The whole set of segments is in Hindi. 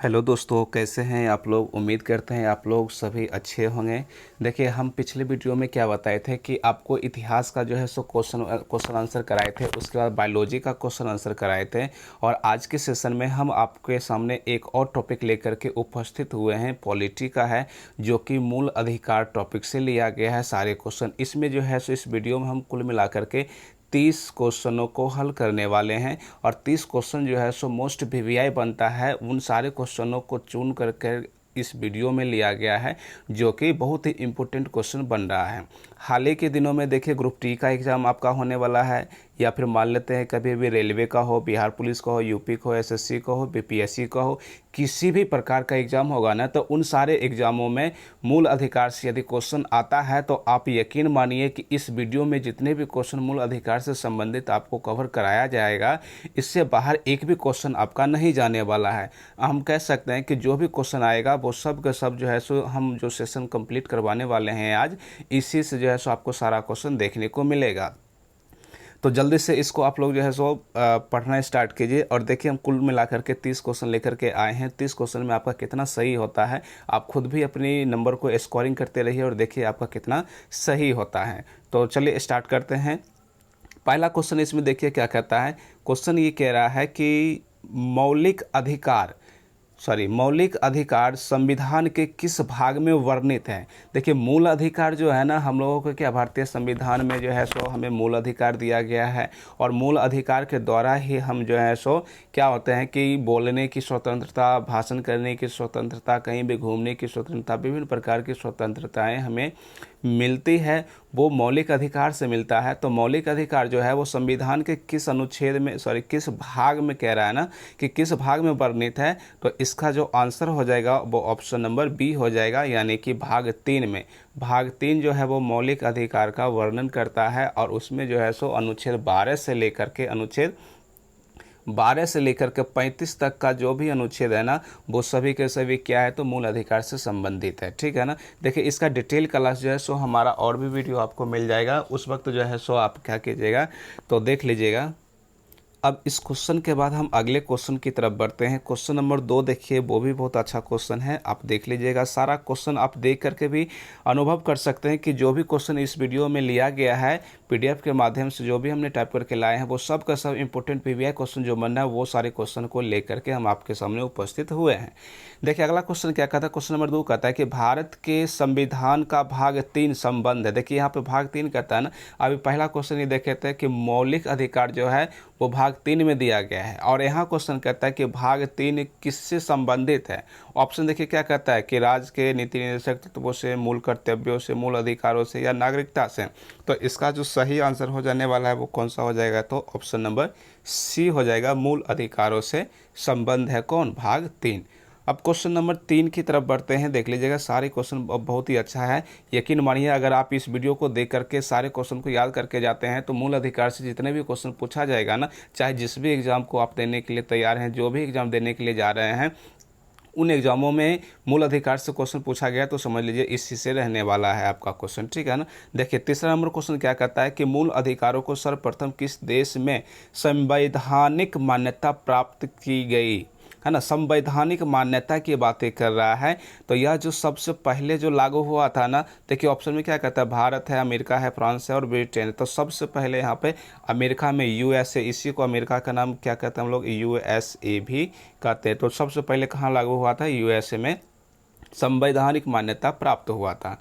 हेलो दोस्तों, कैसे हैं आप लोग। उम्मीद करते हैं आप लोग सभी अच्छे होंगे। देखिए, हम पिछले वीडियो में क्या बताए थे कि आपको इतिहास का जो है सो क्वेश्चन आंसर कराए थे, उसके बाद बायोलॉजी का क्वेश्चन आंसर कराए थे। और आज के सेशन में हम आपके सामने एक और टॉपिक लेकर के उपस्थित हुए हैं, पॉलिटी का है, जो कि मूल अधिकार टॉपिक से लिया गया है सारे क्वेश्चन। इसमें जो है सो इस वीडियो में हम कुल मिलाकर के 30 क्वेश्चनों को हल करने वाले हैं। और 30 क्वेश्चन जो है सो मोस्ट वीवीआई बनता है, उन सारे क्वेश्चनों को चुन करके इस वीडियो में लिया गया है, जो कि बहुत ही इम्पोर्टेंट क्वेश्चन बन रहा है। हाल ही के दिनों में देखिए, ग्रुप टी का एग्ज़ाम आपका होने वाला है, या फिर मान लेते हैं कभी भी रेलवे का हो, बिहार पुलिस का हो, यूपी का हो, एसएससी का हो, बीपीएससी का हो, किसी भी प्रकार का एग्ज़ाम होगा ना, तो उन सारे एग्ज़ामों में मूल अधिकार से यदि क्वेश्चन आता है तो आप यकीन मानिए कि इस वीडियो में जितने भी क्वेश्चन मूल अधिकार से संबंधित आपको कवर कराया जाएगा, इससे बाहर एक भी क्वेश्चन आपका नहीं जाने वाला है। हम कह सकते हैं कि जो भी क्वेश्चन आएगा वो सब का सब जो है सो हम जो सेशन कंप्लीट करवाने वाले हैं आज, इसी से जो है सो आपको सारा क्वेश्चन देखने को मिलेगा। तो जल्दी से इसको आप लोग जो है सो पढ़ना स्टार्ट कीजिए। और देखिए, हम कुल मिलाकर के 30 क्वेश्चन लेकर के आए हैं। 30 क्वेश्चन में आपका कितना सही होता है, आप खुद भी अपनी नंबर को स्कोरिंग करते रहिए और देखिए आपका कितना सही होता है। तो चलिए स्टार्ट करते हैं। पहला क्वेश्चन इसमें देखिए क्या कहता है। क्वेश्चन ये कह रहा है कि मौलिक अधिकार संविधान के किस भाग में वर्णित है। देखिए, मूल अधिकार जो है ना, हम लोगों को क्या भारतीय संविधान में जो है सो हमें मूल अधिकार दिया गया है। और मूल अधिकार के द्वारा ही हम जो है सो क्या होते हैं कि बोलने की स्वतंत्रता, भाषण करने की स्वतंत्रता, कहीं भी घूमने की स्वतंत्रता, विभिन्न प्रकार की स्वतंत्रताएं हमें मिलती है, वो मौलिक अधिकार से मिलता है। तो मौलिक अधिकार जो है वो संविधान के किस अनुच्छेद में, किस भाग में कह रहा है ना, कि किस भाग में वर्णित है। तो इसका जो आंसर हो जाएगा वो ऑप्शन नंबर बी हो जाएगा, यानी कि भाग 3 में। भाग 3 जो है वो मौलिक अधिकार का वर्णन करता है, और उसमें जो है सो अनुच्छेद 12 से लेकर के 35 तक का जो भी अनुच्छेद है ना, वो सभी के सभी क्या है, तो मूल अधिकार से संबंधित है। ठीक है ना। देखिए, इसका डिटेल क्लास जो है सो हमारा और भी वीडियो आपको मिल जाएगा, उस वक्त जो है सो आप क्या कीजिएगा तो देख लीजिएगा। अब इस क्वेश्चन के बाद हम अगले क्वेश्चन की तरफ बढ़ते हैं। क्वेश्चन नंबर 2 देखिए, वो भी बहुत अच्छा क्वेश्चन है, आप देख लीजिएगा। सारा क्वेश्चन आप देख करके भी अनुभव कर सकते हैं कि जो भी क्वेश्चन इस वीडियो में लिया गया है पीडीएफ के माध्यम से, जो भी हमने टाइप करके लाए हैं, वो सब का सब इंपॉर्टेंट पीवीआई क्वेश्चन जो बन रहा है, वो सारे क्वेश्चन को लेकर के हम आपके सामने उपस्थित हुए हैं। देखिए, अगला क्वेश्चन क्या कहता है। क्वेश्चन नंबर 2 कहता है कि भारत के संविधान का भाग 3 संबंध है। देखिए, यहाँ पे भाग 3 कहता है ना। अभी पहला क्वेश्चन ये देखे थे कि मौलिक अधिकार जो है वो भाग 3 में दिया गया है, और यहाँ क्वेश्चन कहता है कि भाग 3 किससे संबंधित है। ऑप्शन देखिए क्या कहता है कि राज्य के नीति निर्देशक तत्वों से, मूल कर्तव्यों से, मूल अधिकारों से, या नागरिकता से। तो इसका जो सही आंसर हो जाने वाला है वो कौन सा हो जाएगा, तो ऑप्शन नंबर सी हो जाएगा, मूल अधिकारों से संबंध है कौन, भाग 3। अब क्वेश्चन नंबर 3 की तरफ बढ़ते हैं। देख लीजिएगा, सारे क्वेश्चन बहुत ही अच्छा है। यकीन मानिए, अगर आप इस वीडियो को देख करके सारे क्वेश्चन को याद करके जाते हैं, तो मूल अधिकार से जितने भी क्वेश्चन पूछा जाएगा ना, चाहे जिस भी एग्जाम को आप देने के लिए तैयार हैं, जो भी एग्जाम देने के लिए जा रहे हैं, उन एग्जामों में मूल अधिकार से क्वेश्चन पूछा गया तो समझ लीजिए इसी से रहने वाला है आपका क्वेश्चन। ठीक है ना। देखिए, तीसरा नंबर क्वेश्चन क्या कहता है कि मूल अधिकारों को सर्वप्रथम किस देश में संवैधानिक मान्यता प्राप्त की गई, है ना। संवैधानिक मान्यता की बातें कर रहा है। तो यह जो सबसे पहले जो लागू हुआ था ना, देखिए ऑप्शन में क्या कहता है, भारत है, अमेरिका है, फ्रांस है और ब्रिटेन है। तो सबसे पहले यहाँ पे अमेरिका में यूएसए, इसी को अमेरिका का नाम क्या कहते हैं हम लोग, यूएसए भी कहते हैं। तो सबसे पहले कहाँ लागू हुआ था, यूएसए में संवैधानिक मान्यता प्राप्त हुआ था।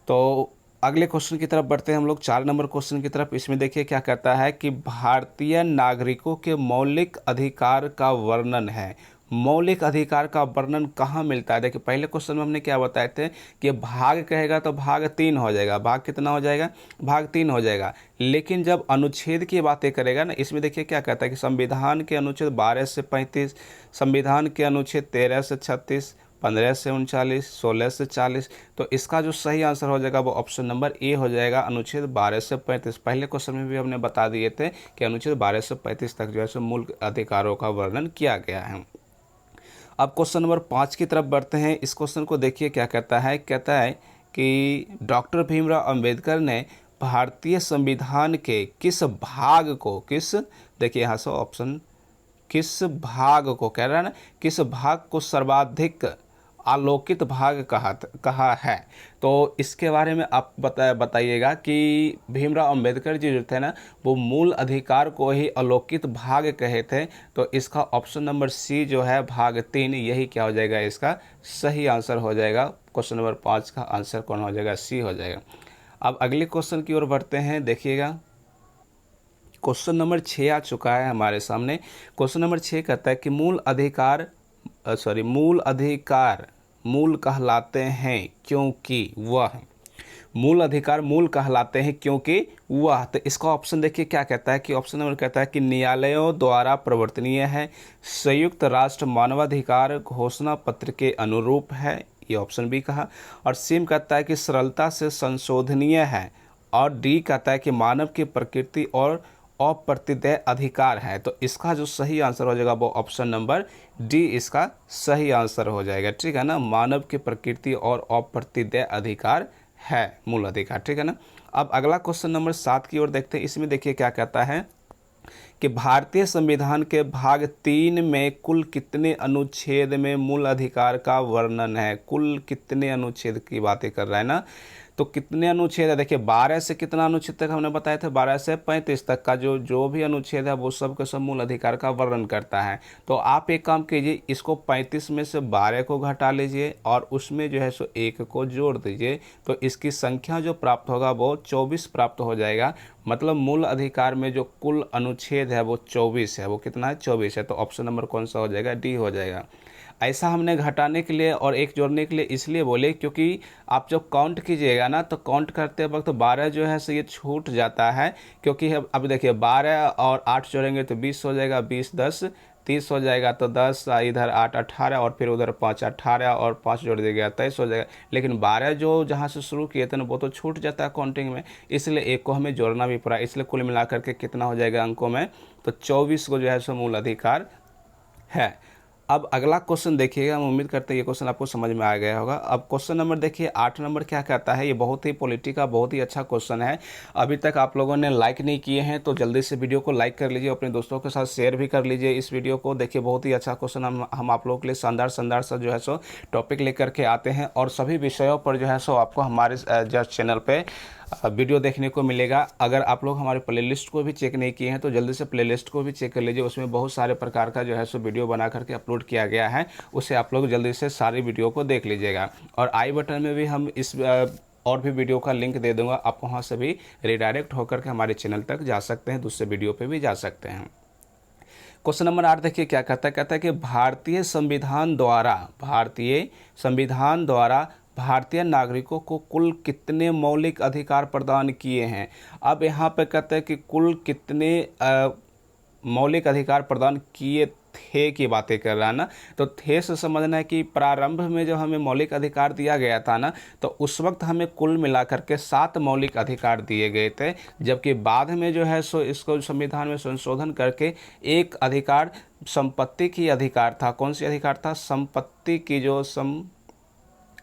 तो अगले क्वेश्चन की तरफ बढ़ते हैं हम लोग, 4 नंबर क्वेश्चन की तरफ। इसमें देखिए क्या कहता है कि भारतीय नागरिकों के मौलिक अधिकार का वर्णन है। मौलिक अधिकार का वर्णन कहाँ मिलता है। देखिए, पहले क्वेश्चन में हमने क्या बताए थे कि भाग कहेगा तो भाग 3 हो जाएगा। भाग कितना हो जाएगा, भाग 3 हो जाएगा। लेकिन जब अनुच्छेद की बातें करेगा ना, इसमें देखिए क्या कहता है कि संविधान के अनुच्छेद 12 से 35, संविधान के अनुच्छेद 13 से 36, 15 से 39, 16 से 40। तो इसका जो सही आंसर हो जाएगा वो ऑप्शन नंबर ए हो जाएगा, अनुच्छेद 12 से 35। पहले क्वेश्चन में भी हमने बता दिए थे कि अनुच्छेद 12 से 35 तक जो है सो मूल अधिकारों का वर्णन किया गया है। अब क्वेश्चन नंबर 5 की तरफ बढ़ते हैं। इस क्वेश्चन को देखिए क्या कहता है। कहता है कि डॉक्टर भीमराव अंबेडकर ने भारतीय संविधान के किस भाग को, देखिए यहाँ से ऑप्शन किस भाग को कह रहा है ना, किस भाग को सर्वाधिक आलोकित भाग कहा है। तो इसके बारे में आप बताइएगा कि भीमराव अंबेडकर जी जो थे ना, वो मूल अधिकार को ही आलोकित भाग कहे थे। तो इसका ऑप्शन नंबर सी जो है भाग 3, यही क्या हो जाएगा, इसका सही आंसर हो जाएगा। क्वेश्चन नंबर 5 का आंसर कौन हो जाएगा, सी हो जाएगा। अब अगले क्वेश्चन की ओर बढ़ते हैं। देखिएगा क्वेश्चन नंबर 6 आ चुका है हमारे सामने। क्वेश्चन नंबर 6 कहता है कि मूल अधिकार मूल कहलाते हैं क्योंकि वह, मूल अधिकार मूल कहलाते हैं क्योंकि वह। तो इसका ऑप्शन देखिए क्या कहता है कि ऑप्शन नंबर कहता है कि न्यायालयों द्वारा प्रवर्तनीय है, संयुक्त राष्ट्र मानवाधिकार घोषणा पत्र के अनुरूप है, ये ऑप्शन बी कहा। और सी कहता है कि सरलता से संशोधनीय है, और डी कहता है कि मानव की प्रकृति और अप्रतिदेय अधिकार है। तो इसका जो सही आंसर हो जाएगा वो ऑप्शन नंबर डी इसका सही आंसर हो जाएगा। ठीक है ना, मानव की प्रकृति और अप्रतिदेय अधिकार है मूल अधिकार। ठीक है ना। अब अगला क्वेश्चन नंबर 7 की ओर देखते हैं। इसमें देखिए क्या कहता है कि भारतीय संविधान के भाग 3 में कुल कितने अनुच्छेद में मूल अधिकार का वर्णन है। कुल कितने अनुच्छेद की बातें कर रहा है ना, तो कितने अनुच्छेद है, देखिए 12 से कितना अनुच्छेद तक हमने बताया था, 12 से 35 तक का जो भी अनुच्छेद है वो सब के सब मूल अधिकार का वर्णन करता है। तो आप एक काम कीजिए, इसको 35 में से 12 को घटा लीजिए और उसमें जो है सो 1 को जोड़ दीजिए, तो इसकी संख्या जो प्राप्त होगा वो 24 प्राप्त हो जाएगा। मतलब मूल अधिकार में जो कुल अनुच्छेद है वो 24 है। वो कितना है, 24 है। तो ऑप्शन नंबर कौन सा हो जाएगा, डी हो जाएगा। ऐसा हमने घटाने के लिए और एक जोड़ने के लिए इसलिए बोले क्योंकि आप जब काउंट कीजिएगा ना, तो काउंट करते वक्त 12 जो है सो ये छूट जाता है, क्योंकि अब देखिए 12 और 8 जोड़ेंगे तो 20 हो जाएगा, 20 10 30 हो जाएगा, तो 10 इधर 8 18 और फिर उधर 5 18 और 5 जोड़ देगा 23 हो जाएगा। लेकिन 12 जो जहाँ से शुरू किए थे ना वो तो छूट जाता है काउंटिंग में, इसलिए एक को हमें जोड़ना भी पड़ा। इसलिए कुल मिलाकर के कितना हो जाएगा अंकों में, तो 24 को जो है सो मूल अधिकार है। अब अगला क्वेश्चन देखिएगा, हम उम्मीद करते हैं ये क्वेश्चन आपको समझ में आ गया होगा। अब क्वेश्चन नंबर देखिए 8 नंबर क्या कहता है। ये बहुत ही पॉलिटी का बहुत ही अच्छा क्वेश्चन है। अभी तक आप लोगों ने लाइक नहीं किए हैं तो जल्दी से वीडियो को लाइक कर लीजिए, अपने दोस्तों के साथ शेयर भी कर लीजिए इस वीडियो को। देखिए बहुत ही अच्छा क्वेश्चन हम आप लोगों के लिए शानदार सा जो है सो टॉपिक लेकर के आते हैं, और सभी विषयों पर जो है सो आपको हमारे चैनल पर वीडियो देखने को मिलेगा। अगर आप लोग हमारे प्लेलिस्ट को भी चेक नहीं किए हैं तो जल्दी से प्लेलिस्ट को भी चेक कर लीजिए, उसमें बहुत सारे प्रकार का जो है सो वीडियो बना करके अपलोड किया गया है, उसे आप लोग जल्दी से सारी वीडियो को देख लीजिएगा। और आई बटन में भी हम इस और भी वीडियो का लिंक दे दूंगा, आप वहां से भी रिडायरेक्ट होकर के हमारे चैनल तक जा सकते हैं, दूसरे वीडियो पे भी जा सकते हैं। क्वेश्चन नंबर 8 देखिए क्या कहता है कि भारतीय संविधान द्वारा भारतीय नागरिकों को कुल कितने मौलिक अधिकार प्रदान किए हैं। अब यहाँ पे कहते हैं कि कुल कितने मौलिक अधिकार प्रदान किए थे की बातें कर रहा है ना, तो थे से समझना है कि प्रारंभ में जो हमें मौलिक अधिकार दिया गया था ना, तो उस वक्त हमें कुल मिलाकर के 7 मौलिक अधिकार दिए गए थे, जबकि बाद में जो है सो इसको संविधान में संशोधन करके एक अधिकार संपत्ति की अधिकार था। कौन सी अधिकार था,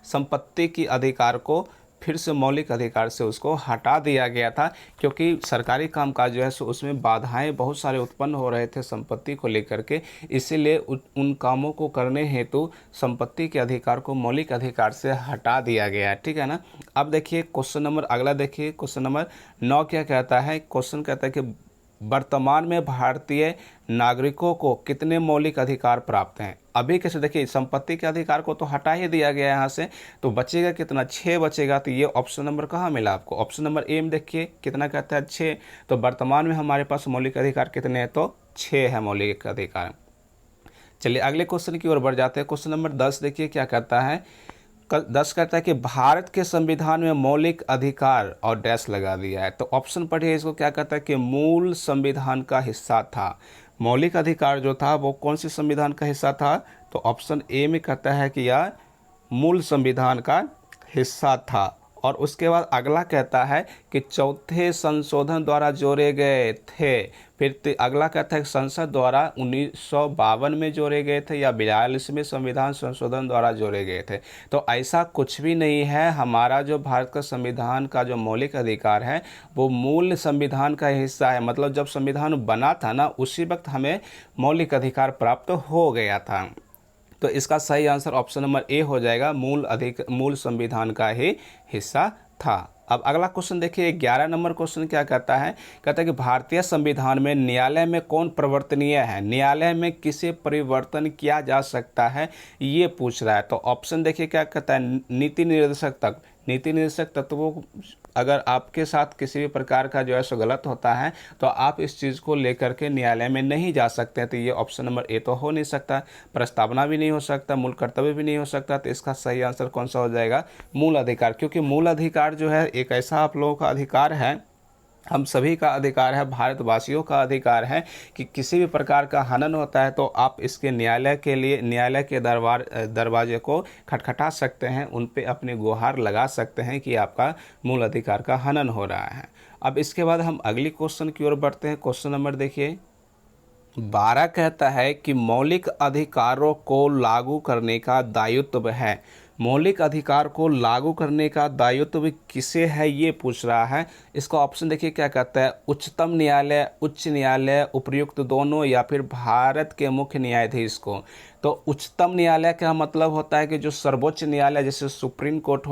संपत्ति की अधिकार को फिर से मौलिक अधिकार से उसको हटा दिया गया था, क्योंकि सरकारी कामकाज जो है सो उसमें बाधाएं बहुत सारे उत्पन्न हो रहे थे संपत्ति को लेकर के, इसीलिए उन कामों को करने हेतु संपत्ति के अधिकार को मौलिक अधिकार से हटा दिया गया है। ठीक है ना। अब देखिए क्वेश्चन नंबर अगला देखिए, क्वेश्चन नंबर 9 क्या कहता है। क्वेश्चन कहता है कि वर्तमान में भारतीय नागरिकों को कितने मौलिक अधिकार प्राप्त हैं। अभी कैसे देखिए संपत्ति के अधिकार को तो हटा ही दिया गया है यहाँ से, तो बचेगा कितना, 6 बचेगा। तो ये ऑप्शन नंबर कहाँ मिला आपको, ऑप्शन नंबर ए में देखिए कितना कहता है, 6। तो वर्तमान में हमारे पास मौलिक अधिकार कितने हैं, तो 6 है मौलिक अधिकार। चलिए अगले क्वेश्चन की ओर बढ़ जाते हैं। क्वेश्चन नंबर 10 देखिए क्या कहता है। 10 कहता है कि भारत के संविधान में मौलिक अधिकार और डैश लगा दिया है। तो ऑप्शन पढ़िए इसको, क्या कहता है कि मूल संविधान का हिस्सा था। मौलिक अधिकार जो था वो कौन सी संविधान का हिस्सा था, तो ऑप्शन ए में कहता है कि यह मूल संविधान का हिस्सा था। और उसके बाद अगला कहता है कि चौथे संशोधन द्वारा जोड़े गए थे। फिर अगला कहता है कि संसद द्वारा 1952 में जोड़े गए थे या 42वें संविधान संशोधन द्वारा जोड़े गए थे। तो ऐसा कुछ भी नहीं है। हमारा जो भारत का संविधान का जो मौलिक अधिकार है वो मूल संविधान का हिस्सा है। मतलब जब संविधान बना था ना, उसी वक्त हमें मौलिक अधिकार प्राप्त हो गया था। तो इसका सही आंसर ऑप्शन नंबर ए हो जाएगा, मूल संविधान का ही हिस्सा था। अब अगला क्वेश्चन देखिए, 11 नंबर क्वेश्चन क्या कहता है? कहता है कि भारतीय संविधान में न्यायालय में कौन परिवर्तनीय है, न्यायालय में किसे परिवर्तन किया जा सकता है, ये पूछ रहा है। तो ऑप्शन देखिए क्या कहता है, नीति निर्देशक तक। नीति निर्देशक तत्वों अगर आपके साथ किसी भी प्रकार का जो है सो गलत होता है तो आप इस चीज़ को लेकर के न्यायालय में नहीं जा सकते। तो ये ऑप्शन नंबर ए तो हो नहीं सकता, प्रस्तावना भी नहीं हो सकता, मूल कर्तव्य भी नहीं हो सकता। तो इसका सही आंसर कौन सा हो जाएगा? मूल अधिकार। क्योंकि मूल अधिकार जो है एक ऐसा आप लोगों का अधिकार है, हम सभी का अधिकार है, भारतवासियों का अधिकार है कि किसी भी प्रकार का हनन होता है तो आप इसके न्यायालय के लिए, न्यायालय के दरवाजे को खटखटा सकते हैं, उन पे अपनी गुहार लगा सकते हैं कि आपका मूल अधिकार का हनन हो रहा है। अब इसके बाद हम अगली क्वेश्चन की ओर बढ़ते हैं। क्वेश्चन नंबर देखिए 12 कहता है कि मौलिक अधिकारों को लागू करने का दायित्व है। मौलिक अधिकार को लागू करने का दायित्व किसे है, ये पूछ रहा है। इसका ऑप्शन देखिए क्या कहता है, उच्चतम न्यायालय, उच्च न्यायालय, उपर्युक्त दोनों, या फिर भारत के मुख्य न्यायाधीश को। तो उच्चतम न्यायालय का मतलब होता है कि जो सर्वोच्च न्यायालय, जैसे सुप्रीम कोर्ट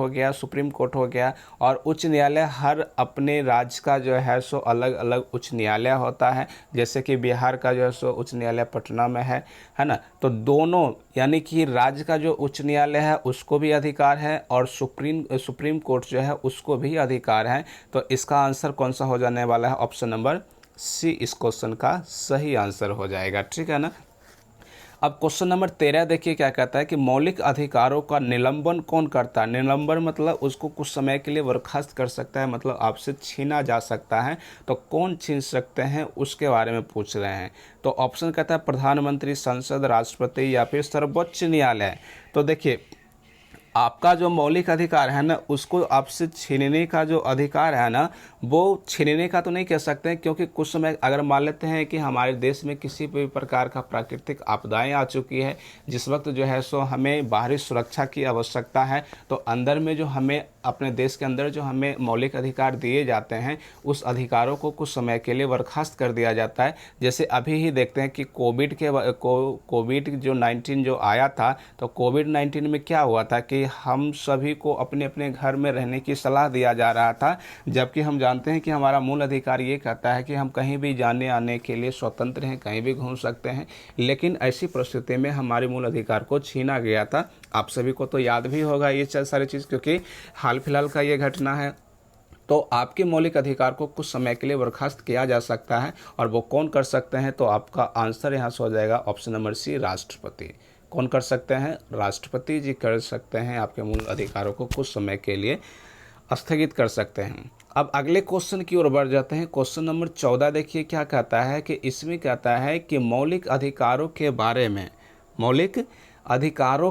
हो गया, और उच्च न्यायालय हर अपने राज्य का जो है सो अलग अलग उच्च न्यायालय होता है। जैसे कि बिहार का जो है सो उच्च न्यायालय पटना में है ना। तो दोनों यानी कि राज्य का जो उच्च न्यायालय है उसको भी अधिकार है और सुप्रीम कोर्ट जो है उसको भी अधिकार है। तो इसका आंसर कौन सा हो जाने वाला है? ऑप्शन नंबर सी इस क्वेश्चन का सही आंसर हो जाएगा। ठीक है ना। अब क्वेश्चन नंबर 13 देखिए क्या कहता है कि मौलिक अधिकारों का निलंबन कौन करता है। निलंबन मतलब उसको कुछ समय के लिए बर्खास्त कर सकता है, मतलब आपसे छीना जा सकता है। तो कौन छीन सकते हैं उसके बारे में पूछ रहे हैं। तो ऑप्शन कहता है प्रधानमंत्री, संसद, राष्ट्रपति या फिर सर्वोच्च न्यायालय। तो देखिए आपका जो मौलिक अधिकार है ना, उसको आपसे छीनने का जो अधिकार है ना, वो छीनने का तो नहीं कह सकते हैं। क्योंकि कुछ समय अगर मान लेते हैं कि हमारे देश में किसी भी प्रकार का प्राकृतिक आपदाएं आ चुकी है, जिस वक्त जो है सो हमें बाहरी सुरक्षा की आवश्यकता है, तो अंदर में जो हमें अपने देश के अंदर जो हमें मौलिक अधिकार दिए जाते हैं उस अधिकारों को कुछ समय के लिए बर्खास्त कर दिया जाता है। जैसे अभी ही देखते हैं कि कोविड जो 19 जो आया था, तो कोविड-19 में क्या हुआ था कि हम सभी को अपने अपने घर में रहने की सलाह दिया जा रहा था, जबकि हम जानते हैं कि हमारा मूल अधिकार ये कहता है कि हम कहीं भी जाने आने के लिए स्वतंत्र हैं, कहीं भी घूम सकते हैं। लेकिन ऐसी परिस्थिति में हमारे मूल अधिकार को छीना गया था। आप सभी को तो याद भी होगा ये सारी चीज़, क्योंकि हाल फिलहाल का ये घटना है। तो आपके मौलिक अधिकार को कुछ समय के लिए बर्खास्त किया जा सकता है, और वो कौन कर सकते हैं? तो आपका आंसर यहाँ से हो जाएगा ऑप्शन नंबर सी, राष्ट्रपति। कौन कर सकते हैं? राष्ट्रपति जी कर सकते हैं, आपके मूल अधिकारों को कुछ समय के लिए स्थगित कर सकते हैं। अब अगले क्वेश्चन की ओर बढ़ जाते हैं। क्वेश्चन नंबर 14 देखिए क्या कहता है कि इसमें कहता है कि मौलिक अधिकारों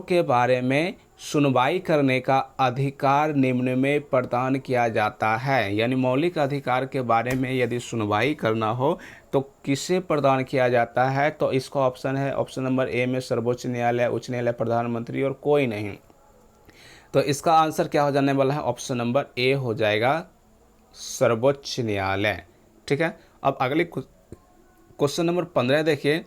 के बारे में सुनवाई करने का अधिकार निम्न में प्रदान किया जाता है। यानी मौलिक अधिकार के बारे में यदि सुनवाई करना हो तो किसे प्रदान किया जाता है? तो इसका ऑप्शन है ऑप्शन नंबर ए में सर्वोच्च न्यायालय, उच्च न्यायालय, प्रधानमंत्री और कोई नहीं। तो इसका आंसर क्या हो जाने वाला है? ऑप्शन नंबर ए हो जाएगा, सर्वोच्च न्यायालय। ठीक है। अब अगले क्वेश्चन नंबर 15 देखिए,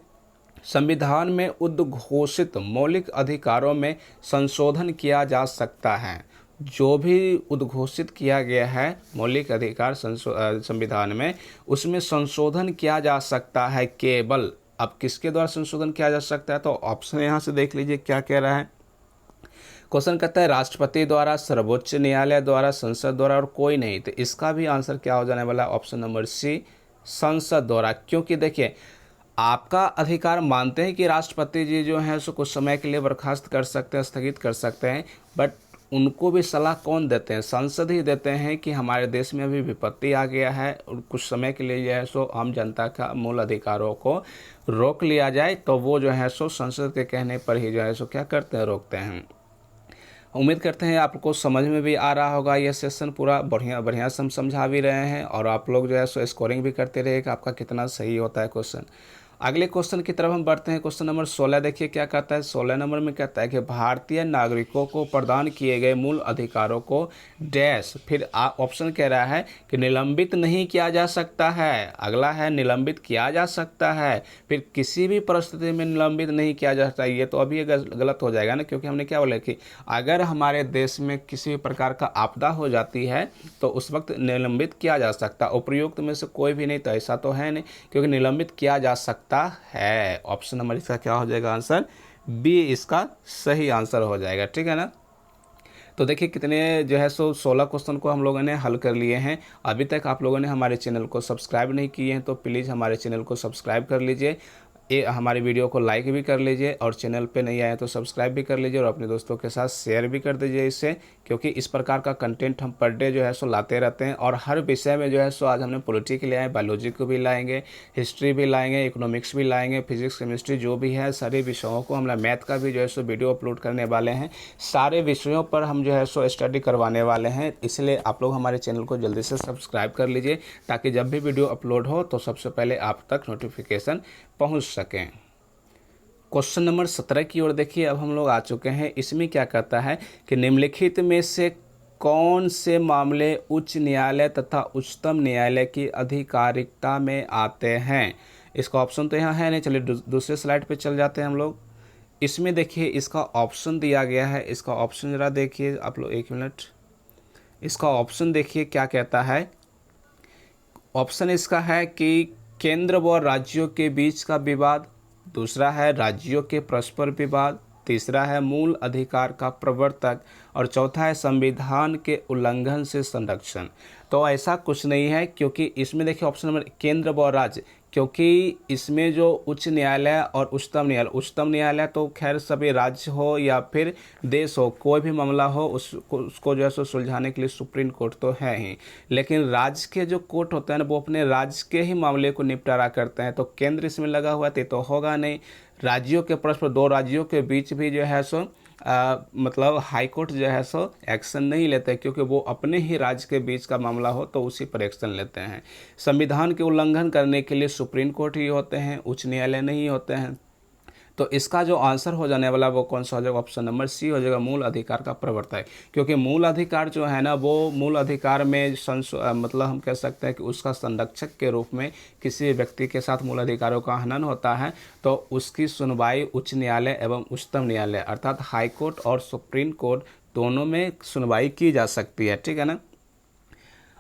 संविधान में उद्घोषित मौलिक अधिकारों में संशोधन किया जा सकता है। जो भी उद्घोषित किया गया है मौलिक अधिकार संविधान में, उसमें संशोधन किया जा सकता है केवल। अब किसके द्वारा संशोधन किया जा सकता है? तो ऑप्शन यहाँ से देख लीजिए क्या कह रहा है। क्वेश्चन कहता है राष्ट्रपति द्वारा, सर्वोच्च न्यायालय द्वारा, संसद द्वारा और कोई नहीं। तो इसका भी आंसर क्या हो जाने वाला है? ऑप्शन नंबर सी, संसद द्वारा। क्योंकि देखिए आपका अधिकार मानते हैं कि राष्ट्रपति जी जो हैं सो कुछ समय के लिए बर्खास्त कर सकते हैं, स्थगित कर सकते हैं, बट उनको भी सलाह कौन देते हैं? संसद ही देते हैं कि हमारे देश में अभी विपत्ति आ गया है और कुछ समय के लिए जो है सो आम जनता का मूल अधिकारों को रोक लिया जाए। तो वो जो है सो संसद के कहने पर ही जो है सो क्या करते हैं? रोकते हैं। उम्मीद करते हैं आपको समझ में भी आ रहा होगा। यह सेशन पूरा बढ़िया से हम समझा भी रहे हैं और आप लोग जो है सो स्कोरिंग भी करते रहे कि आपका कितना सही होता है क्वेश्चन। अगले क्वेश्चन की तरफ हम बढ़ते हैं। क्वेश्चन नंबर 16 देखिए क्या कहता है। 16 नंबर में कहता है कि भारतीय नागरिकों को प्रदान किए गए मूल अधिकारों को डैश, फिर ऑप्शन कह रहा है कि निलंबित नहीं किया जा सकता है। अगला है निलंबित किया जा सकता है, फिर किसी भी परिस्थिति में निलंबित नहीं किया जा सकता। ये तो अभी गलत हो जाएगा ना, क्योंकि हमने क्या बोला कि अगर हमारे देश में किसी भी प्रकार का आपदा हो जाती है तो उस वक्त निलंबित किया जा सकता। उपयुक्त में से कोई भी नहीं, तो ऐसा तो है नहीं, क्योंकि निलंबित किया जा सकता है। ऑप्शन नंबर इसका क्या हो जाएगा आंसर, बी इसका सही आंसर हो जाएगा। ठीक है ना। तो देखिए कितने जो है सो 16 क्वेश्चन को हम लोगों ने हल कर लिए हैं। अभी तक आप लोगों ने हमारे चैनल को सब्सक्राइब नहीं किए हैं तो प्लीज़ हमारे चैनल को सब्सक्राइब कर लीजिए, ये हमारी वीडियो को लाइक भी कर लीजिए और चैनल पे नहीं आए तो सब्सक्राइब भी कर लीजिए और अपने दोस्तों के साथ शेयर भी कर दीजिए इससे, क्योंकि इस प्रकार का कंटेंट हम पर डे जो है सो लाते रहते हैं। और हर विषय में जो है सो आज हमने पॉलिटी ले आए, बायोलॉजी को भी लाएंगे, हिस्ट्री भी लाएंगे, इकोनॉमिक्स भी लाएंगे, फिजिक्स केमिस्ट्री जो भी है सारे विषयों को, हम मैथ का भी जो है सो वीडियो अपलोड करने वाले हैं। सारे विषयों पर हम जो है सो स्टडी करवाने वाले हैं, इसलिए आप लोग हमारे चैनल को जल्दी से सब्सक्राइब कर लीजिए ताकि जब भी वीडियो अपलोड हो तो सबसे पहले आप तक नोटिफिकेशन पहुंच सकें। क्वेश्चन नंबर 17 की ओर देखिए अब हम लोग आ चुके हैं। इसमें क्या कहता है कि निम्नलिखित में से कौन से मामले उच्च न्यायालय तथा उच्चतम न्यायालय की आधिकारिकता में आते हैं। इसका ऑप्शन तो यहाँ है नहीं, चलिए दूसरे स्लाइड पे चल जाते हैं हम लोग। इसमें देखिए इसका ऑप्शन दिया गया है, इसका ऑप्शन ज़रा देखिए आप लोग, एक मिनट। इसका ऑप्शन देखिए क्या कहता है। ऑप्शन इसका है कि केंद्र व राज्यों के बीच का विवाद, दूसरा है राज्यों के परस्पर विवाद, तीसरा है मूल अधिकार का प्रवर्तक और चौथा है संविधान के उल्लंघन से संरक्षण। तो ऐसा कुछ नहीं है, क्योंकि इसमें देखिए ऑप्शन नंबर केंद्र व राज्य, क्योंकि इसमें जो उच्च न्यायालय और उच्चतम न्यायालय तो खैर सभी राज्य हो या फिर देश हो, कोई भी मामला हो उसको जो है सो सुलझाने के लिए सुप्रीम कोर्ट तो है ही, लेकिन राज्य के जो कोर्ट होते हैं ना वो अपने राज्य के ही मामले को निपटारा करते हैं। तो केंद्र इसमें लगा हुआ तो होगा नहीं। राज्यों के परस्पर, दो राज्यों के बीच भी जो है सो मतलब हाई कोर्ट जो है सो एक्शन नहीं लेते, क्योंकि वो अपने ही राज्य के बीच का मामला हो तो उसी पर एक्शन लेते हैं। संविधान के उल्लंघन करने के लिए सुप्रीम कोर्ट ही होते हैं, उच्च न्यायालय नहीं होते हैं। तो इसका जो आंसर हो जाने वाला वो कौन सा हो जाएगा, ऑप्शन नंबर सी हो जाएगा, मूल अधिकार का प्रवर्तक। क्योंकि मूल अधिकार जो है ना वो मूल अधिकार में मतलब हम कह सकते हैं कि उसका संरक्षक के रूप में किसी व्यक्ति के साथ मूल अधिकारों का हनन होता है तो उसकी सुनवाई उच्च न्यायालय एवं उच्चतम न्यायालय अर्थात हाई कोर्ट और सुप्रीम कोर्ट दोनों में सुनवाई की जा सकती है। ठीक है ना।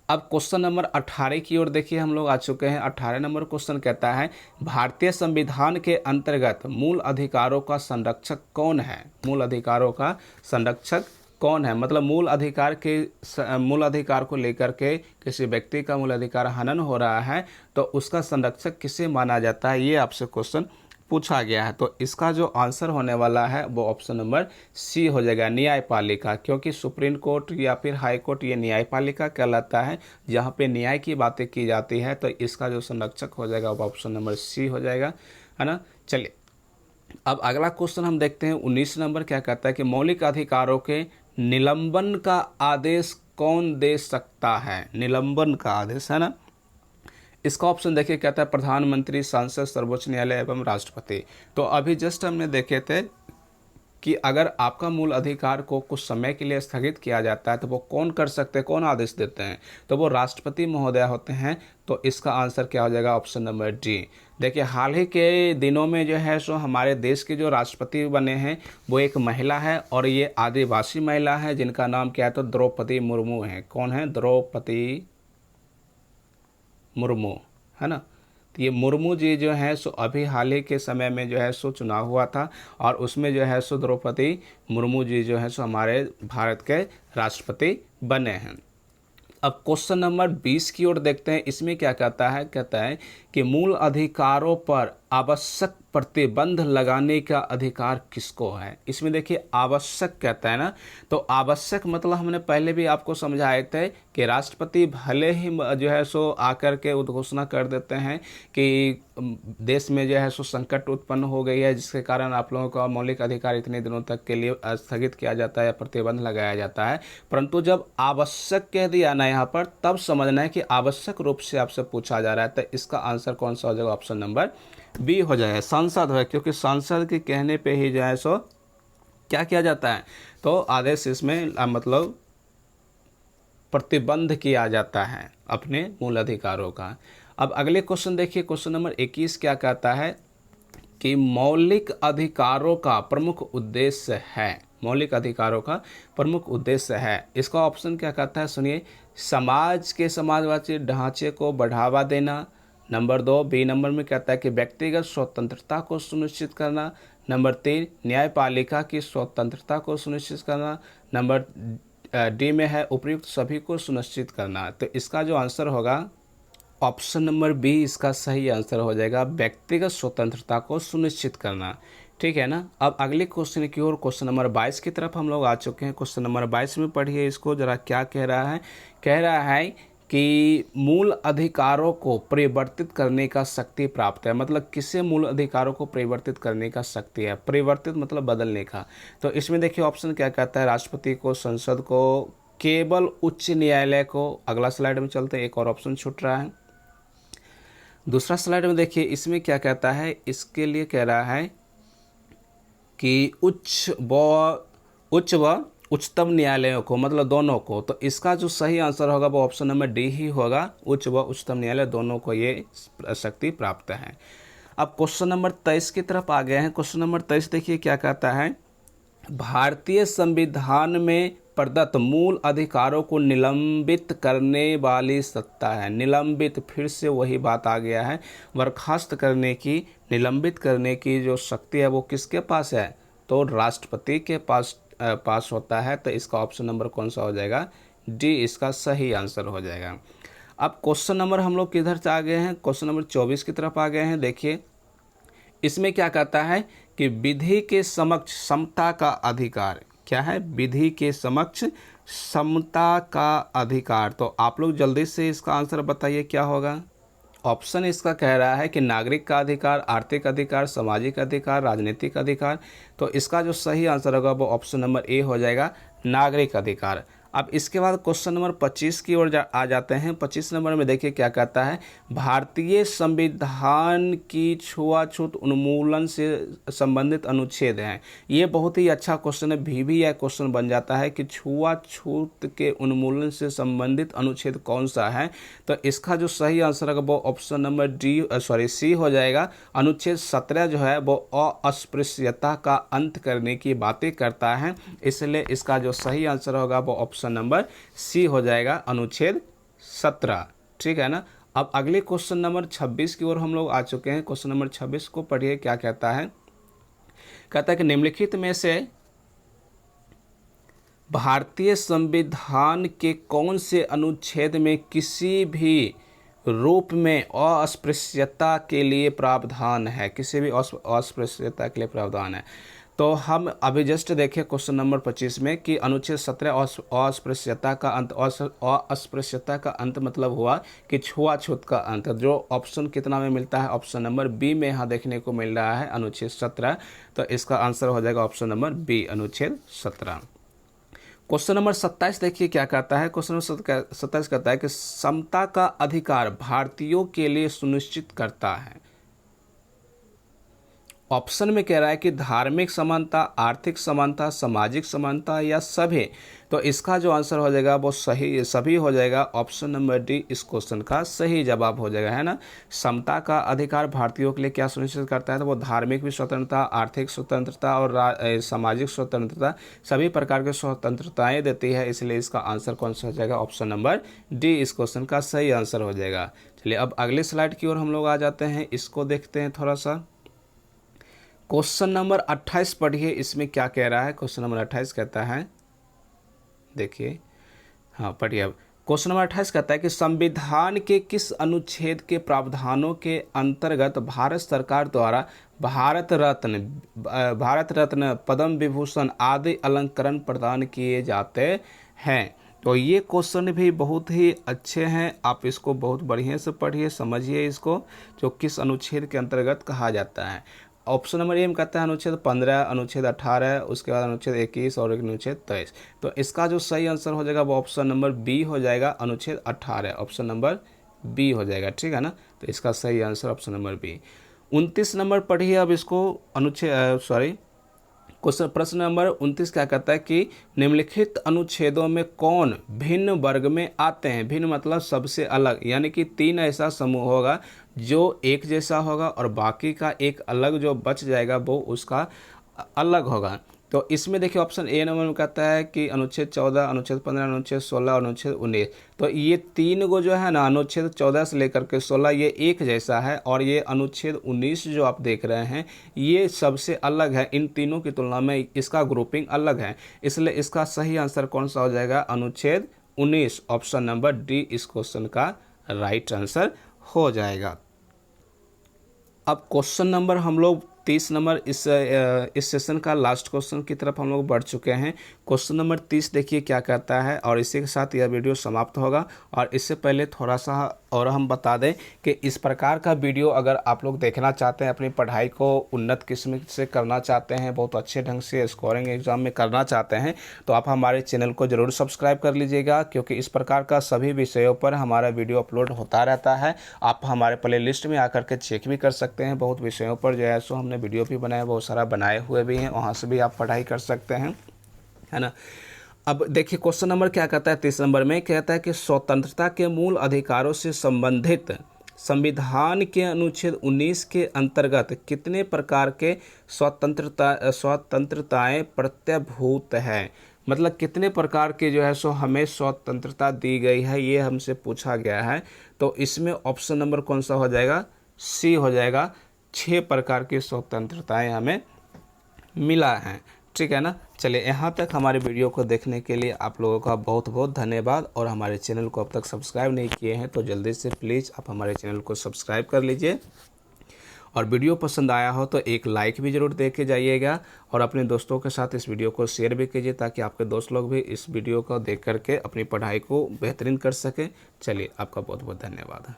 अब क्वेश्चन नंबर 18 की ओर देखिए हम लोग आ चुके हैं। 18 नंबर क्वेश्चन कहता है भारतीय संविधान के अंतर्गत मूल अधिकारों का संरक्षक कौन है। मूल अधिकारों का संरक्षक कौन है, मतलब मूल अधिकार को लेकर के किसी व्यक्ति का मूल अधिकार हनन हो रहा है तो उसका संरक्षक किसे माना जाता है, ये आपसे क्वेश्चन पूछा गया है। तो इसका जो आंसर होने वाला है वो ऑप्शन नंबर सी हो जाएगा, न्यायपालिका। क्योंकि सुप्रीम कोर्ट या फिर हाई कोर्ट ये न्यायपालिका कहलाता है जहाँ पे न्याय की बातें की जाती है। तो इसका जो संरक्षक हो जाएगा वो ऑप्शन नंबर सी हो जाएगा, है ना। चलिए अब अगला क्वेश्चन हम देखते हैं। 19 नंबर क्या कहता है कि मौलिक अधिकारों के निलंबन का आदेश कौन दे सकता है। निलंबन का आदेश, है ना। इसका ऑप्शन देखिए कहता है प्रधानमंत्री, सांसद, सर्वोच्च न्यायालय एवं राष्ट्रपति। तो अभी जस्ट हमने देखे थे कि अगर आपका मूल अधिकार को कुछ समय के लिए स्थगित किया जाता है तो वो कौन कर सकते हैं, कौन आदेश देते हैं, तो वो राष्ट्रपति महोदय होते हैं। तो इसका आंसर क्या हो जाएगा, ऑप्शन नंबर डी। देखिए हाल ही के दिनों में जो है सो हमारे देश के जो राष्ट्रपति बने हैं वो एक महिला है और ये आदिवासी महिला है जिनका नाम क्या है, तो द्रौपदी मुर्मू है। कौन है, द्रौपदी मुर्मू, है ना। तो ये मुर्मू जी जो है सो अभी हाल ही के समय में जो है सो चुनाव हुआ था और उसमें जो है सो द्रौपदी मुर्मू जी जो है सो हमारे भारत के राष्ट्रपति बने हैं। अब क्वेश्चन नंबर 20 की ओर देखते हैं। इसमें क्या कहता है, कहता है कि मूल अधिकारों पर आवश्यक प्रतिबंध लगाने का अधिकार किसको है। इसमें देखिए आवश्यक कहता है ना, तो आवश्यक मतलब हमने पहले भी आपको समझाए थे कि राष्ट्रपति भले ही जो है सो आकर के उद्घोषणा कर देते हैं कि देश में जो है सो संकट उत्पन्न हो गई है, जिसके कारण आप लोगों का मौलिक अधिकार इतने दिनों तक के लिए स्थगित किया जाता है या प्रतिबंध लगाया जाता है, परंतु जब आवश्यक कह दिया ना यहाँ पर, तब समझना है कि आवश्यक रूप से आपसे पूछा जा रहा है। तो इसका आंसर कौन सा हो जाएगा, ऑप्शन नंबर बी हो जाएगा, सांसद है, क्योंकि सांसद के कहने पे ही जो है सो क्या किया जाता है, तो आदेश इसमें मतलब प्रतिबंध किया जाता है अपने मूल अधिकारों का। अब अगले क्वेश्चन देखिए, क्वेश्चन नंबर 21 क्या कहता है कि मौलिक अधिकारों का प्रमुख उद्देश्य है, मौलिक अधिकारों का प्रमुख उद्देश्य है। इसका ऑप्शन क्या कहता है, सुनिए, समाज के समाजवादी ढांचे को बढ़ावा देना। नंबर 2, बी नंबर में कहता है कि व्यक्तिगत स्वतंत्रता को सुनिश्चित करना। नंबर 3, न्यायपालिका की स्वतंत्रता को सुनिश्चित करना। नंबर डी में है उपयुक्त सभी को सुनिश्चित करना। तो इसका जो आंसर होगा ऑप्शन नंबर बी इसका सही आंसर हो जाएगा, व्यक्तिगत स्वतंत्रता को सुनिश्चित करना। ठीक है ना। अब अगले क्वेश्चन की ओर, क्वेश्चन नंबर 22 की तरफ हम लोग आ चुके हैं। क्वेश्चन नंबर 22 में पढ़िए इसको जरा, क्या कह रहा है। कह रहा है कि मूल अधिकारों को परिवर्तित करने का शक्ति प्राप्त है। मतलब किसे मूल अधिकारों को परिवर्तित करने का शक्ति है, परिवर्तित मतलब बदलने का। तो इसमें देखिए ऑप्शन क्या कहता है, राष्ट्रपति को, संसद को, केवल उच्च न्यायालय को। अगला स्लाइड में चलते हैं, एक और ऑप्शन छूट रहा है। दूसरा स्लाइड में देखिए इसमें क्या कहता है, इसके लिए कह रहा है कि उच्च व उच्चतम न्यायालयों को, मतलब दोनों को। तो इसका जो सही आंसर होगा वो ऑप्शन नंबर डी ही होगा, उच्च व उच्चतम न्यायालय दोनों को ये शक्ति प्राप्त है। अब क्वेश्चन नंबर 23 की तरफ आ गए हैं। क्वेश्चन नंबर 23 देखिए क्या कहता है, भारतीय संविधान में प्रदत्त मूल अधिकारों को निलंबित करने वाली सत्ता है। निलंबित, फिर से वही बात आ गया है, बर्खास्त करने की, निलंबित करने की जो शक्ति है वो किसके पास है, तो राष्ट्रपति के पास होता है। तो इसका ऑप्शन नंबर कौन सा हो जाएगा, डी इसका सही आंसर हो जाएगा। अब क्वेश्चन नंबर हम लोग किधर से आ गए हैं, क्वेश्चन नंबर 24 की तरफ आ गए हैं। देखिए इसमें क्या कहता है कि विधि के समक्ष समता का अधिकार, क्या है, विधि के समक्ष समता का अधिकार। तो आप लोग जल्दी से इसका आंसर बताइए क्या होगा। ऑप्शन इसका कह रहा है कि नागरिक का अधिकार, आर्थिक अधिकार, सामाजिक अधिकार, राजनीतिक अधिकार। तो इसका जो सही आंसर होगा वो ऑप्शन नंबर ए हो जाएगा, नागरिक अधिकार। अब इसके बाद क्वेश्चन नंबर 25 की ओर आ जाते हैं। 25 नंबर में देखिए क्या कहता है, भारतीय संविधान की छुआछूत उन्मूलन से संबंधित अनुच्छेद हैं। ये बहुत ही अच्छा क्वेश्चन है, भी यह क्वेश्चन बन जाता है कि छुआछूत के उन्मूलन से संबंधित अनुच्छेद कौन सा है। तो इसका जो सही आंसर होगा वो ऑप्शन नंबर सी हो जाएगा। अनुच्छेद 17 जो है वो अस्पृश्यता का अंत करने की बातें करता है, इसलिए इसका जो सही आंसर होगा वो ऑप्शन नंबर सी हो जाएगा, अनुच्छेद 17। ठीक है ना। अब अगले क्वेश्चन नंबर 26 की ओर हम लोग आ चुके हैं। क्वेश्चन नंबर 26 को पढ़िए क्या कहता है। कहता है कि निम्नलिखित में से भारतीय संविधान के कौन से अनुच्छेद में किसी भी रूप में अस्पृश्यता के लिए प्रावधान है, किसी भी अस्पृश्यता के लिए प्रावधान है। तो हम अभी जस्ट देखें क्वेश्चन नंबर 25 में कि अनुच्छेद 17 अस्पृश्यता का अंत, अस्पृश्यता का अंत मतलब हुआ कि छुआछूत का अंत। जो ऑप्शन कितना में मिलता है, ऑप्शन नंबर बी में यहाँ देखने को मिल रहा है, अनुच्छेद 17। तो इसका आंसर हो जाएगा ऑप्शन नंबर बी, अनुच्छेद 17। क्वेश्चन नंबर 27 देखिए क्या कहता है। क्वेश्चन नंबर 27 कहता है कि समता का अधिकार भारतीयों के लिए सुनिश्चित करता है। ऑप्शन में कह रहा है कि धार्मिक समानता, आर्थिक समानता, सामाजिक समानता या सभी। तो इसका जो आंसर हो जाएगा वो सभी हो जाएगा, ऑप्शन नंबर डी इस क्वेश्चन का सही जवाब हो जाएगा, है ना। समता का अधिकार भारतीयों के लिए क्या सुनिश्चित करता है, तो वो धार्मिक भी स्वतंत्रता, आर्थिक स्वतंत्रता और सामाजिक स्वतंत्रता, सभी प्रकार की स्वतंत्रताएं देती है, इसलिए इसका आंसर कौन सा हो जाएगा, ऑप्शन नंबर डी इस क्वेश्चन का सही आंसर हो जाएगा। चलिए अब अगले स्लाइड की ओर हम लोग आ जाते हैं, इसको देखते हैं थोड़ा सा। क्वेश्चन नंबर 28 पढ़िए, इसमें क्या कह रहा है। क्वेश्चन नंबर 28 कहता है, देखिए, हाँ पढ़िए अब, क्वेश्चन नंबर 28 कहता है कि संविधान के किस अनुच्छेद के प्रावधानों के अंतर्गत भारत सरकार द्वारा भारत रत्न, पद्म विभूषण आदि अलंकरण प्रदान किए जाते हैं। तो ये क्वेश्चन भी बहुत ही अच्छे हैं, आप इसको बहुत बढ़िया से पढ़िए, समझिए इसको, जो किस अनुच्छेद के अंतर्गत कहा जाता है। ऑप्शन नंबर ए में कहता है अनुच्छेद 15, अनुच्छेद 18, उसके बाद अनुच्छेद 21 और अनुच्छेद 23। तो इसका जो सही आंसर हो जाएगा वो ऑप्शन नंबर बी हो जाएगा, अनुच्छेद 18, ऑप्शन नंबर बी हो जाएगा, ठीक है ना। तो इसका सही answer option number B. 29 number पढ़िए अब इसको, क्वेश्चन प्रश्न नंबर 29 क्या कहता है कि निम्नलिखित अनुच्छेदों में कौन भिन्न वर्ग में आते हैं। भिन्न मतलब सबसे अलग, यानी कि 3 ऐसा समूह होगा जो एक जैसा होगा और बाकी का एक अलग जो बच जाएगा वो उसका अलग होगा। तो इसमें देखिए ऑप्शन ए नंबर में कहता है कि अनुच्छेद 14, अनुच्छेद 15, अनुच्छेद 16 और अनुच्छेद 19। तो ये 3 को जो है ना, अनुच्छेद 14 से लेकर के 16 ये एक जैसा है, और ये अनुच्छेद 19 जो आप देख रहे हैं ये सबसे अलग है। इन तीनों की तुलना में इसका ग्रुपिंग अलग है, इसलिए इसका सही आंसर कौन सा हो जाएगा, अनुच्छेद 19, ऑप्शन नंबर डी इस क्वेश्चन का राइट आंसर हो जाएगा। अब क्वेश्चन नंबर हम लोग 30 नंबर इस सेशन का लास्ट क्वेश्चन की तरफ हम लोग बढ़ चुके हैं। क्वेश्चन नंबर 30 देखिए क्या कहता है, और इसी के साथ यह वीडियो समाप्त होगा। और इससे पहले थोड़ा सा और हम बता दें कि इस प्रकार का वीडियो अगर आप लोग देखना चाहते हैं, अपनी पढ़ाई को उन्नत किस्म से करना चाहते हैं, बहुत अच्छे ढंग से स्कोरिंग एग्जाम में करना चाहते हैं, तो आप हमारे चैनल को ज़रूर सब्सक्राइब कर लीजिएगा, क्योंकि इस प्रकार का सभी विषयों पर हमारा वीडियो अपलोड होता रहता है। आप हमारे प्ले लिस्ट में आकर के चेक भी कर सकते हैं, बहुत विषयों पर जो है सो हमने वीडियो भी बनाया, बहुत सारा बनाए हुए भी हैं, वहाँ से भी आप पढ़ाई कर सकते हैं, है ना। अब देखिए क्वेश्चन नंबर क्या कहता है, 30 नंबर में कहता है कि स्वतंत्रता के मूल अधिकारों से संबंधित संविधान के अनुच्छेद 19 के अंतर्गत कितने प्रकार के स्वतंत्रताएं प्रत्यभूत है। मतलब कितने प्रकार के जो है सो हमें स्वतंत्रता दी गई है, ये हमसे पूछा गया है। तो इसमें ऑप्शन नंबर कौन सा हो जाएगा, सी हो जाएगा। 6 प्रकार की स्वतंत्रताएं हमें मिला है, ठीक है ना। चलिए यहाँ तक हमारे वीडियो को देखने के लिए आप लोगों का बहुत बहुत धन्यवाद। और हमारे चैनल को अब तक सब्सक्राइब नहीं किए हैं तो जल्दी से प्लीज़ आप हमारे चैनल को सब्सक्राइब कर लीजिए। और वीडियो पसंद आया हो तो एक लाइक भी ज़रूर दे के जाइएगा, और अपने दोस्तों के साथ इस वीडियो को शेयर भी कीजिए, ताकि आपके दोस्त लोग भी इस वीडियो को देख करके अपनी पढ़ाई को बेहतरीन कर सकें। चलिए आपका बहुत बहुत धन्यवाद।